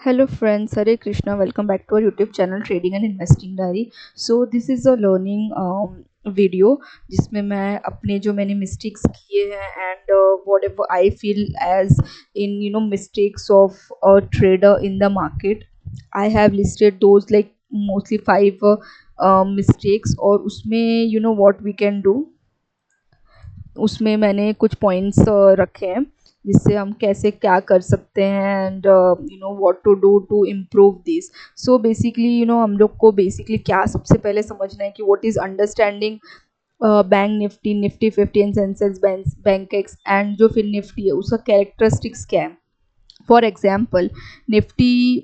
Hello friends, Hare Krishna. Welcome back to our YouTube channel Trading and Investing Diary. So this is a learning video जिसमें मैं अपने जो मैंने mistakes किए हैं and whatever I feel as in mistakes of a trader in the market. I have listed those like mostly five mistakes और उसमें what we can do. उसमें मैंने कुछ पॉइंट्स रखे हैं जिससे हम कैसे क्या कर सकते हैं and what to do to improve this. So basically हम लोग को बेसिकली क्या सबसे पहले समझना है कि what is understanding bank Nifty, Nifty 50 and Sensex, bank x and जो फिर निफ्टी है उसका कैरेक्टरिस्टिक्स क्या है। For example Nifty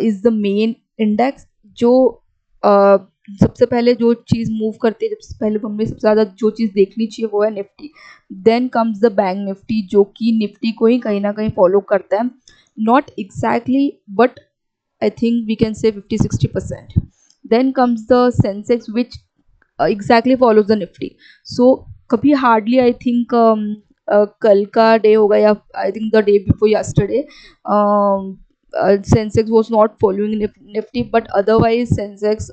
is the main index जो सबसे पहले जो चीज़ मूव करती है, सबसे पहले हमें सबसे ज़्यादा जो चीज़ देखनी चाहिए वो है Nifty. Then comes the bank Nifty जो कि निफ्टी को ही कहीं ना कहीं फॉलो करता है, not exactly but I think we can say 50-60%। Then comes the Sensex which exactly follows the Nifty. So कभी हार्डली आई थिंक कल का डे होगा या I think the day before yesterday Sensex was not following Nifty but otherwise Sensex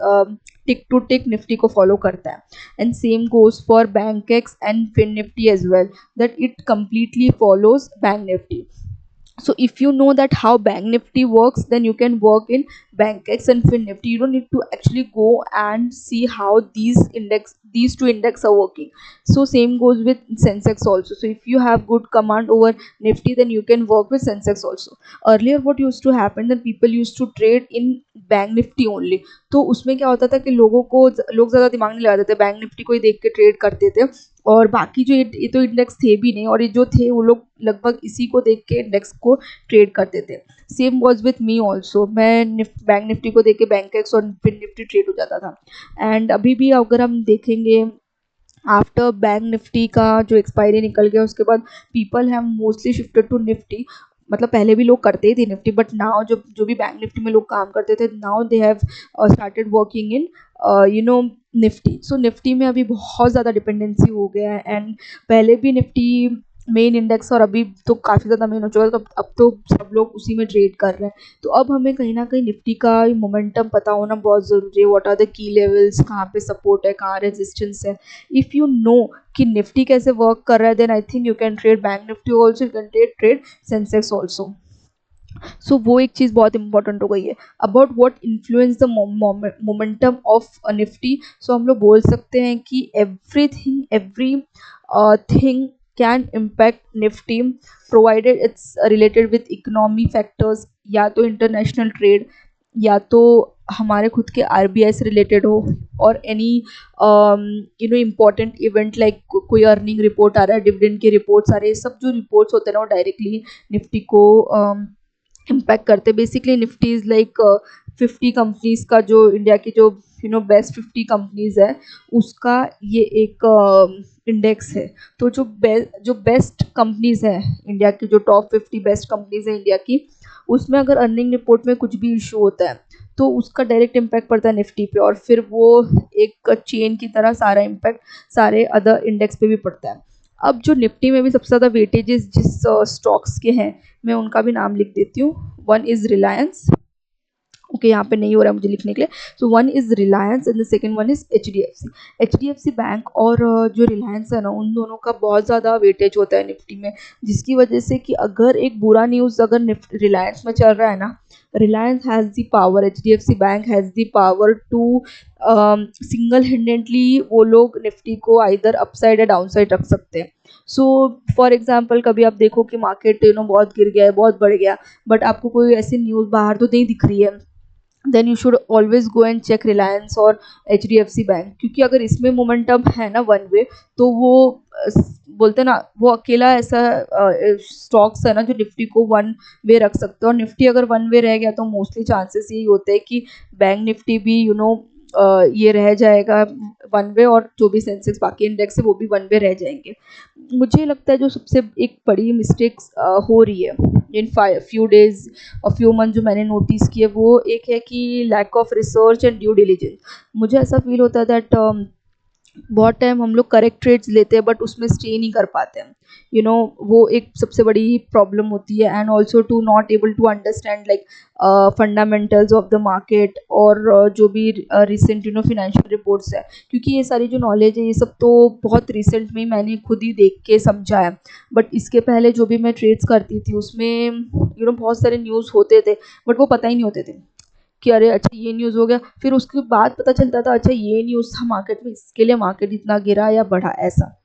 tick to tick Nifty को follow करता है। And same goes for Bankex and Fin Nifty as well, that it completely follows bank nifty. So if you know that how bank nifty works, then you can work in bank x and fin nifty. You don't need to actually go and see how these two index are working. So same goes with sensex also. So if you have good command over nifty, then you can work with sensex also. Earlier what used to happen that people used to trade in bank Nifty only. तो उसमें क्या होता था कि लोग ज़्यादा दिमाग नहीं लगाते थे, बैंक निफ्टी को ही देख के ट्रेड करते थे और बाकी जो ये तो इंडेक्स थे भी नहीं, और ये जो थे वो लोग लगभग इसी को देख के इंडेक्स को ट्रेड करते थे। Same was with me also, मैं बैंक निफ्टी को देख के बैंक एक्स और फिन निफ्टी ट्रेड हो जाता था। एंड अभी भी अगर हम देखेंगे आफ्टर बैंक निफ्टी का जो एक्सपायरी निकल गया उसके बाद people have mostly shifted to Nifty. मतलब पहले भी लोग करते ही थे निफ्टी बट नाउ जो जो भी बैंक निफ्टी में लोग काम करते थे now they have started working in Nifty. So Nifty में अभी बहुत ज़्यादा डिपेंडेंसी हो गया है एंड पहले भी निफ्टी मेन इंडेक्स और अभी तो काफ़ी ज़्यादा मेन हो चुका है, तो अब तो सब लोग उसी में ट्रेड कर रहे हैं। तो अब हमें कहीं ना कहीं निफ्टी का मोमेंटम पता होना बहुत ज़रूरी है। What are the key levels, कहाँ पे सपोर्ट है, कहाँ रेजिस्टेंस है। इफ़ यू नो कि निफ्टी कैसे वर्क कर रहा है then I think you can trade Bank Nifty also, you can trade Sensex also. So वो एक चीज़ बहुत इंपॉर्टेंट हो गई है। About what influence the momentum of Nifty, so हम लोग बोल सकते हैं कि everything can impact Nifty provided it's related with economy factors, या तो इंटरनेशनल ट्रेड या तो हमारे खुद के आरबीआई से रिलेटेड हो और एनी इम्पॉर्टेंट इवेंट लाइक कोई अर्निंग रिपोर्ट आ रहा है, डिविडेंड के रिपोर्ट्स आ रहे हैं। सब जो रिपोर्ट्स होते हैं ना वो डायरेक्टली निफ्टी को इम्पैक्ट करते। Basically Nifty is like 50 companies का, जो इंडिया की जो बेस्ट 50 कंपनीज है उसका ये एक इंडेक्स है। तो जो बेस्ट कंपनीज है इंडिया की, जो टॉप 50 बेस्ट कंपनीज है इंडिया की, उसमें अगर अर्निंग रिपोर्ट में कुछ भी इशू होता है तो उसका डायरेक्ट इम्पैक्ट पड़ता है निफ्टी पे, और फिर वो एक चेन की तरह सारा इम्पैक्ट सारे अदर इंडेक्स पे भी पड़ता है। अब जो निफ्टी में भी सबसे ज़्यादा वेटेजेस जिस स्टॉक्स के हैं मैं उनका भी नाम लिख देती हूँ। वन इज़ रिलायंस, ओके यहाँ पे नहीं हो रहा है मुझे लिखने के लिए। So one is Reliance and the second one is H D F C bank. और जो रिलायंस है ना उन दोनों का बहुत ज़्यादा वेटेज होता है निफ्टी में, जिसकी वजह से कि अगर एक बुरा न्यूज़ अगर रिलायंस में चल रहा है ना, Reliance has the power, H D F C bank has the power to single handedly वो लोग निफ्टी को आइदर अपसाइड या डाउनसाइड रख सकते हैं। सो फॉर एग्जांपल कभी आप देखो कि मार्केट बहुत गिर गया है, बहुत बढ़ गया, बट आपको कोई ऐसी न्यूज़ बाहर तो नहीं दिख रही है, then you should always go and check Reliance और H D F C bank, क्योंकि अगर इसमें मोमेंटम है ना वन वे, तो वो बोलते हैं ना वो अकेला ऐसा स्टॉक्स है ना जो निफ्टी को वन वे रख सकते हैं। और निफ्टी अगर वन वे रह गया तो मोस्टली चांसेस यही होते हैं कि बैंक निफ्टी भी ये रह जाएगा वन वे, और जो भी सेंसेक्स बाकी इंडेक्स है वो भी वन वे रह जाएंगे। मुझे लगता है जो सबसे एक बड़ी मिस्टेक्स हो रही है इन फ्यू डेज और फ्यू मंथ जो मैंने नोटिस किए, वो एक है कि lack of research and due diligence. मुझे ऐसा फील होता है दैट बहुत टाइम हम लोग करेक्ट ट्रेड्स लेते हैं बट उसमें स्टे नहीं कर पाते हैं, वो एक सबसे बड़ी प्रॉब्लम होती है। And also to not able to understand like fundamentals of the market, और जो भी रिसेंट फाइनेंशियल रिपोर्ट्स है, क्योंकि ये सारी जो नॉलेज है ये सब तो बहुत रिसेंट में मैंने खुद ही देख के समझा है। बट इसके पहले जो भी मैं ट्रेड्स करती थी उसमें बहुत सारे न्यूज़ होते थे बट वो पता ही नहीं होते थे कि अरे अच्छा ये न्यूज़ हो गया, फिर उसके बाद पता चलता था अच्छा ये न्यूज़ था मार्केट में, इसके लिए मार्केट इतना गिरा या बढ़ा, ऐसा।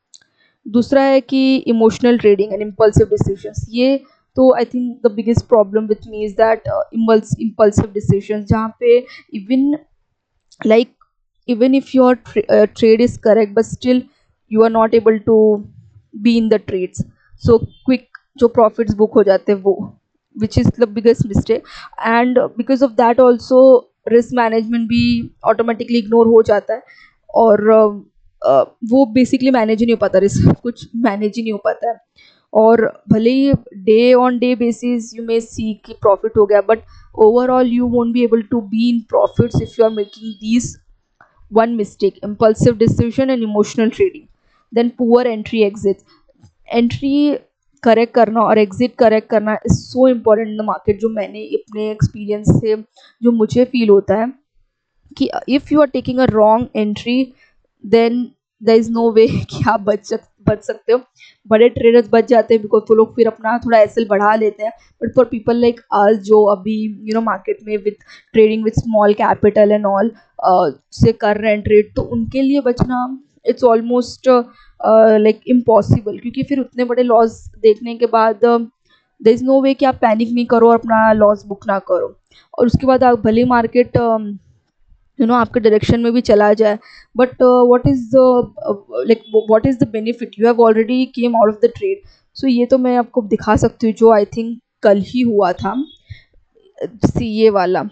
दूसरा है कि emotional trading and impulsive decisions, ये तो आई think the biggest problem with me is that impulsive decisions, जहाँ पे even like even if your trade is correct but still you are not able to be in the trades, so quick जो profits book हो जाते हैं वो, which is the biggest mistake। and because of that also risk management भी automatically ignore हो जाता है, और वो बेसिकली मैनेज ही नहीं हो पाता, रिस्क कुछ मैनेज ही नहीं हो पाता है। और भले ही day on day basis you may see कि प्रॉफिट हो गया, but overall you won't be able to be in profits if you are making these one mistake: impulsive decision and emotional trading। then poor entry exit, entry correct करना और exit correct करना is so important in the market, जो मैंने अपने experience से जो मुझे feel होता है कि if you are taking a wrong entry then there is no way कि आप बच सकते हो। बड़े ट्रेडर्स बच जाते हैं बिकॉज वो लोग फिर अपना थोड़ा एसएल बढ़ा लेते हैं, but for people like us जो अभी मार्केट में with trading with small capital and all से कर रहे हैं ट्रेड, तो उनके लिए बचना इट्स ऑलमोस्ट लाइक इम्पॉसिबल, क्योंकि फिर उतने बड़े लॉस देखने के बाद देयर इज़ नो वे कि आप पैनिक नहीं करो और अपना लॉस बुक ना करो, और उसके बाद आप भले मार्केट आपके डायरेक्शन में भी चला जाए, but what is the like what is the benefit, you have already came out of the trade. So ये तो मैं आपको दिखा सकती हूँ जो आई थिंक कल ही हुआ था, सीए वाला।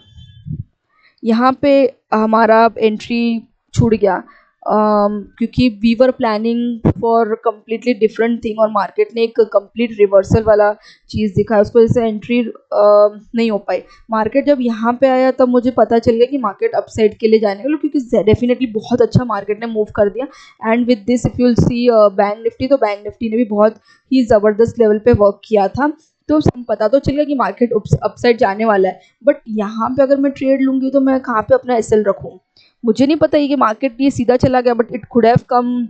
यहाँ पे हमारा एंट्री छूट गया, क्योंकि we were planning for completely different thing और मार्केट ने एक कंप्लीट रिवर्सल वाला चीज़ दिखाया, उसकी वजह से एंट्री नहीं हो पाई। मार्केट जब यहाँ पे आया तब मुझे पता चल गया कि मार्केट अपसाइड के लिए जाने वाला, क्योंकि डेफिनेटली बहुत अच्छा मार्केट ने मूव कर दिया। And with this if you'll see bank Nifty, तो बैंक निफ्टी ने भी बहुत ही ज़बरदस्त लेवल पे वर्क किया था, तो पता तो चल गया कि मार्केट अपसाइड जाने वाला है। बट यहाँ पे अगर मैं ट्रेड लूँगी तो मैं कहाँ पे अपना एसएल रखूँ, मुझे नहीं पता ये कि मार्केट ये सीधा चला गया, but it could have come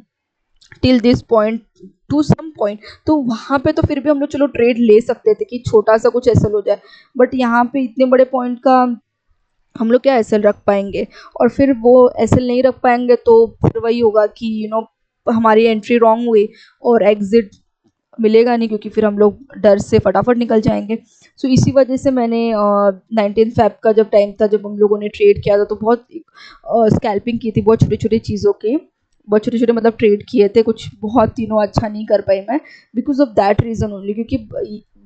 till this point to some point, तो वहाँ पे तो फिर भी हम लोग चलो ट्रेड ले सकते थे कि छोटा सा कुछ एसएल हो जाए, बट यहाँ पे इतने बड़े पॉइंट का हम लोग क्या एसएल रख पाएंगे, और फिर वो एसएल नहीं रख पाएंगे तो फिर वही होगा कि हमारी एंट्री रॉन्ग हुई और एग्जिट मिलेगा नहीं, क्योंकि फिर हम लोग डर से फटाफट निकल जाएंगे। सो इसी वजह से मैंने 19 फेब का जब टाइम था, जब हम लोगों ने ट्रेड किया था, तो बहुत स्कैल्पिंग की थी, बहुत छोटे छोटे चीज़ों के, बहुत छोटे छोटे मतलब ट्रेड किए थे, कुछ बहुत अच्छा नहीं कर पाई मैं because of that reason only, क्योंकि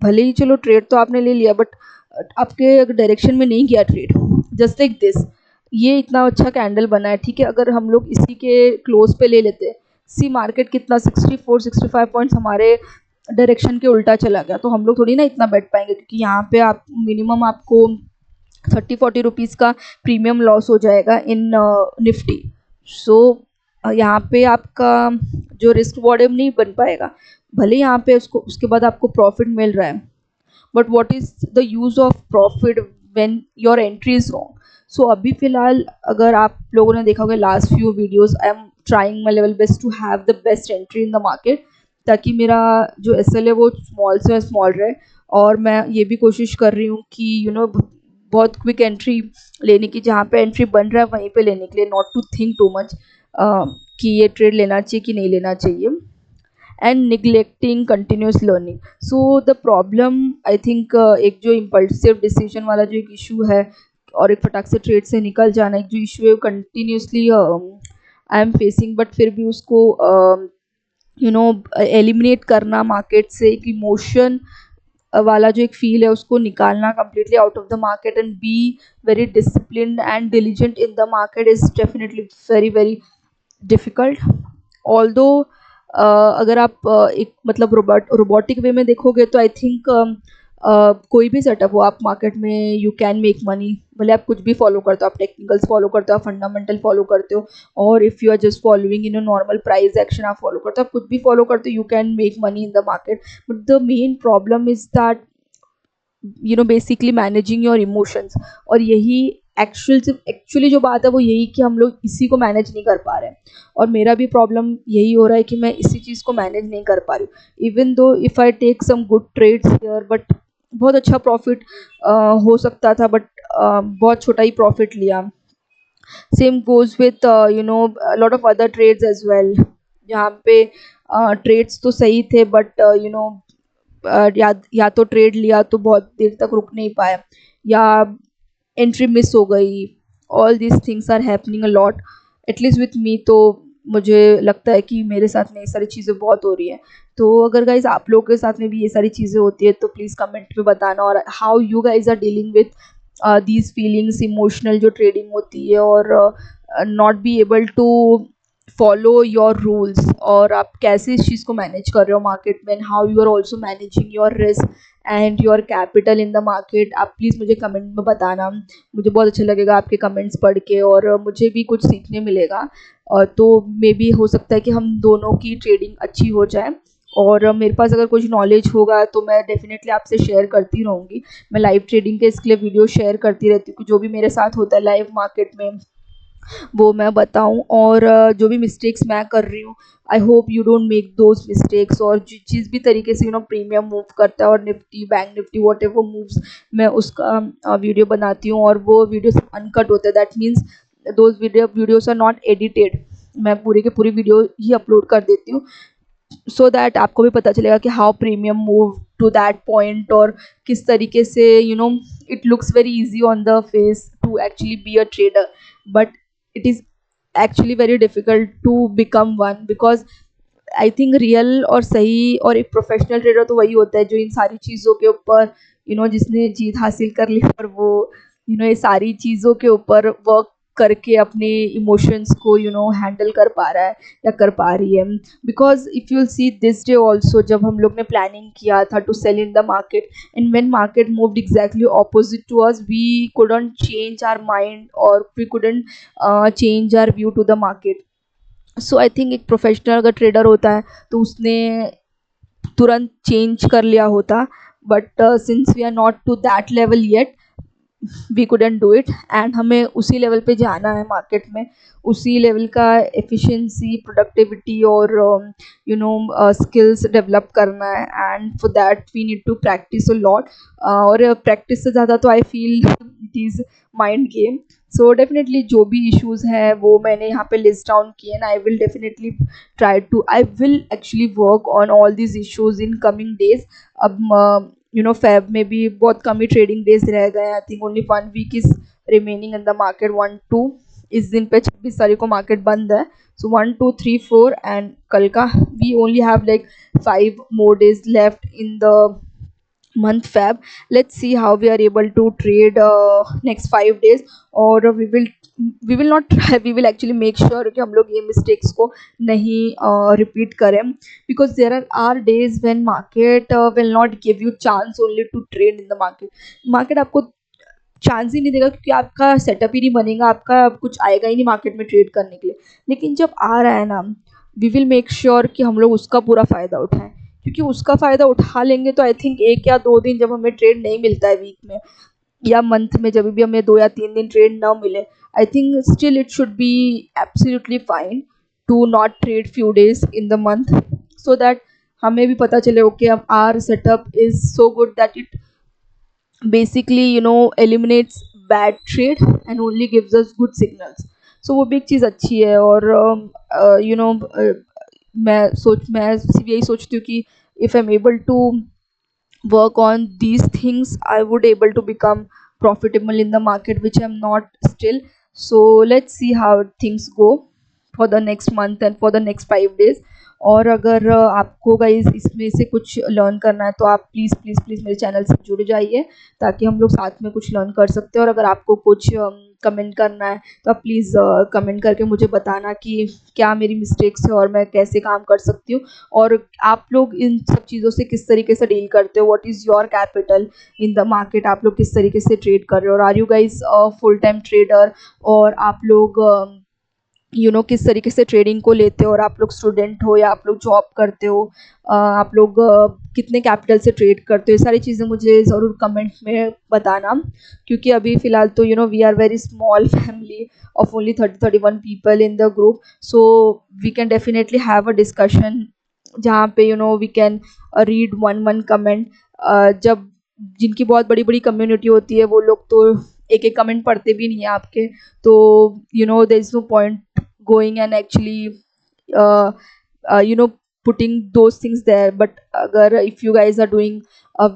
भले ही चलो ट्रेड तो आपने ले लिया बट आपके डायरेक्शन में नहीं गया ट्रेड, जस्ट लाइक दिस। ये इतना अच्छा कैंडल बना है, ठीक है, अगर हम लोग इसी के क्लोज पे ले लेते, सी मार्केट कितना 64-65 पॉइंट्स हमारे डायरेक्शन के उल्टा चला गया, तो हम लोग थोड़ी ना इतना बैठ पाएंगे, क्योंकि यहाँ पे आप मिनिमम आपको 30-40 रुपीज़ का प्रीमियम लॉस हो जाएगा इन निफ्टी। सो यहाँ पे आपका जो रिस्क वॉर्डम नहीं बन पाएगा, भले यहाँ पे उसके बाद आपको प्रॉफिट मिल रहा है, but what is the use of profit when your entry is wrong. So अभी फ़िलहाल अगर आप लोगों ने देखा होगा last few videos, I am trying my level best to have the best entry in the market, ताकि मेरा जो एसएल है वो स्मॉल से स्मॉल रहे, और मैं ये भी कोशिश कर रही हूँ कि बहुत क्विक एंट्री लेने की, जहाँ पे एंट्री बन रहा है वहीं पे लेने के लिए, not to think too much कि ये ट्रेड लेना चाहिए कि नहीं लेना चाहिए, and neglecting continuous learning. So the problem I think एक जो इम्पल्सिव डिसीजन वाला जो एक इशू है, और एक फटाक से ट्रेड से निकल जाना, एक जो इशू है continuously I am facing, but फिर भी उसको एलिमिनेट करना मार्केट से, एक इमोशन वाला जो एक फील है उसको निकालना completely out of the market and be very disciplined and diligent in the market is definitely very very difficult. Although अगर आप एक मतलब रोबोटिक वे में देखोगे तो आई थिंक कोई भी सेटअप हो आप मार्केट में, यू कैन मेक मनी। भले आप कुछ भी फॉलो करते हो, आप टेक्निकल्स फॉलो करते हो, आप फंडामेंटल फॉलो करते हो, और if you are just following in a normal price action आप फॉलो करते हो, आप कुछ भी फॉलो करते हो, you can make money in the market. But the main problem is that basically managing your emotions. और यही एक्चुअली जो बात है वो यही कि हम लोग इसी को मैनेज नहीं कर पा रहे हैं। और मेरा भी प्रॉब्लम यही हो रहा है कि मैं इसी चीज़ को मैनेज नहीं कर पा रही हूँ। Even though if I take some good trades here, but बहुत अच्छा प्रॉफिट हो सकता था, बट बहुत छोटा ही प्रॉफिट लिया। Same goes with lot of other trades as well, जहाँ पे ट्रेड्स तो सही थे, बट या तो ट्रेड लिया तो बहुत देर तक रुक नहीं पाया, या एंट्री मिस हो गई। All these things are happening a lot, at least with me. तो मुझे लगता है कि मेरे साथ में ये सारी चीज़ें बहुत हो रही हैं। तो अगर गाइज आप लोगों के साथ में भी ये सारी चीज़ें होती है तो प्लीज़ कमेंट में बताना, और how you guys are dealing with these feelings, emotional जो ट्रेडिंग होती है, और not be able to follow your rules, और आप कैसे इस चीज़ को मैनेज कर रहे हो मार्केट में, and how you are also managing your risk and your capital in the market. आप प्लीज़ मुझे कमेंट में बताना, मुझे बहुत अच्छा लगेगा आपके कमेंट्स पढ़ के, और मुझे भी कुछ सीखने मिलेगा। और तो मे बी हो सकता है कि हम दोनों की ट्रेडिंग अच्छी हो जाए, और मेरे पास अगर कुछ नॉलेज होगा तो मैं डेफिनेटली आपसे शेयर करती रहूँगी। मैं लाइव ट्रेडिंग के इसके लिए वीडियो शेयर करती रहती हूँ कि जो भी मेरे साथ होता है लाइव मार्केट में वो मैं बताऊं, और जो भी मिस्टेक्स मैं कर रही हूँ, I hope you don't make those mistakes. और जिस भी तरीके से प्रीमियम मूव करता है, और Nifty, bank Nifty, what ever moves, मैं उसका वीडियो बनाती हूँ, और वो वीडियो अनकट होता है। That means those videos are not edited, मैं पूरी के पूरी वीडियो ही अपलोड कर देती हूँ, सो दैट आपको भी पता चलेगा कि how premium move to that point, और किस तरीके से it looks very easy on the face to actually be a trader, but it is actually very difficult to become one, because I think real और सही और एक professional trader तो वही होता है जो इन सारी चीज़ों के ऊपर जिसने जीत हासिल कर ली, और वो ये सारी चीज़ों के ऊपर वर्क करके अपने इमोशंस को हैंडल कर पा रहा है या कर पा रही है। Because if you will see this day also, जब हम लोग ने प्लानिंग किया था to sell in the market, and when market moved exactly opposite to us, we couldn't change our mind, और we couldn't change our view to the market. So I think एक professional अगर trader होता है तो उसने तुरंत change कर लिया होता, but since we are not to that level yet, we couldn't do it. And हमें उसी लेवल पे जाना है मार्केट में, उसी लेवल का एफिशिएंसी, प्रोडक्टिविटी और स्किल्स डेवलप करना है, and for that we need to practice a lot. और प्रैक्टिस से ज़्यादा तो I feel it is mind game. So definitely जो भी इश्यूज़ हैं वो मैंने यहाँ पे लिस्ट डाउन किए, and I will definitely I will actually work on all these issues in coming days. अब फेब में भी बहुत कम ही ट्रेडिंग डेज रह गए हैं, I think only 1 week is remaining in the market, 1 2। इस दिन पे 26 तारीख को मार्केट बंद है, सो 1 2 3 4, एंड कल का we only have like 5 more days left in the month Feb. Let's see how we are able to trade next 5 days, or we will not try, we will actually make sure कि हम लोग ये mistakes को नहीं repeat करें, because there are days when market will not give you chance only to trade in the market. market आपको chance ही नहीं देगा, क्योंकि आपका सेटअप ही नहीं बनेगा, आपका कुछ आएगा ही नहीं मार्केट में ट्रेड करने के लिए। लेकिन जब आ रहा है ना, वी विल मेक श्योर कि हम लोग उसका पूरा फ़ायदा उठाएं, क्योंकि उसका फ़ायदा उठा लेंगे तो आई थिंक 1 या 2 दिन जब हमें ट्रेड नहीं मिलता है वीक में या मंथ में, जब भी हमें 2 या 3 दिन ट्रेड ना मिले, I think still it should be absolutely fine to not trade few days in the month, so that हमें भी पता चले ओके अब our setup is so good that it basically eliminates bad trade and only gives us good signals. So वो भी एक चीज़ अच्छी है। और मैं सिर्फ यही सोचती हूँ कि if I'm able to work on these things, I would able to become profitable in the market, which I'm not still. So let's see how things go for the next month and for the next 5 days. और अगर आपको guys इसमें से कुछ learn करना है तो आप प्लीज़ प्लीज़ प्लीज़ मेरे चैनल से जुड़ जाइए, ताकि हम लोग साथ में कुछ लर्न कर सकते हैं। और अगर आपको कुछ कमेंट करना है तो आप प्लीज़ कमेंट करके मुझे बताना कि क्या मेरी मिस्टेक्स है और मैं कैसे काम कर सकती हूँ, और आप लोग इन सब चीज़ों से किस तरीके से डील करते हो, what is your capital in the market, आप लोग किस तरीके से ट्रेड कर रहे हो, और are you guys full time trader, और आप लोग किस तरीके से ट्रेडिंग को लेते हो, और आप लोग स्टूडेंट हो या आप लोग जॉब करते हो, आप लोग कितने कैपिटल से ट्रेड करते हो, ये सारी चीज़ें मुझे ज़रूर कमेंट में बताना। क्योंकि अभी फ़िलहाल तो we are very small family of only 30-31 people in the group, so we can definitely have a discussion जहाँ पे we can read one one comment. जब जिनकी बहुत बड़ी बड़ी कम्युनिटी होती है वो लोग तो एक एक कमेंट पढ़ते भी नहीं है आपके, तो there is no point going and actually uh, putting those things there. But अगर if you guys are doing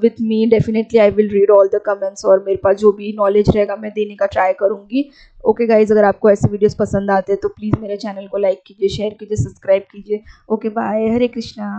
with me, definitely I will read all the comments, और मेरे पास जो भी नॉलेज रहेगा मैं देने का ट्राई करूँगी। ओके गाइज, अगर आपको ऐसे वीडियोस पसंद आते हैं तो प्लीज़ मेरे चैनल को लाइक कीजिए, शेयर कीजिए, सब्सक्राइब कीजिए। ओके बाय, हरे कृष्णा।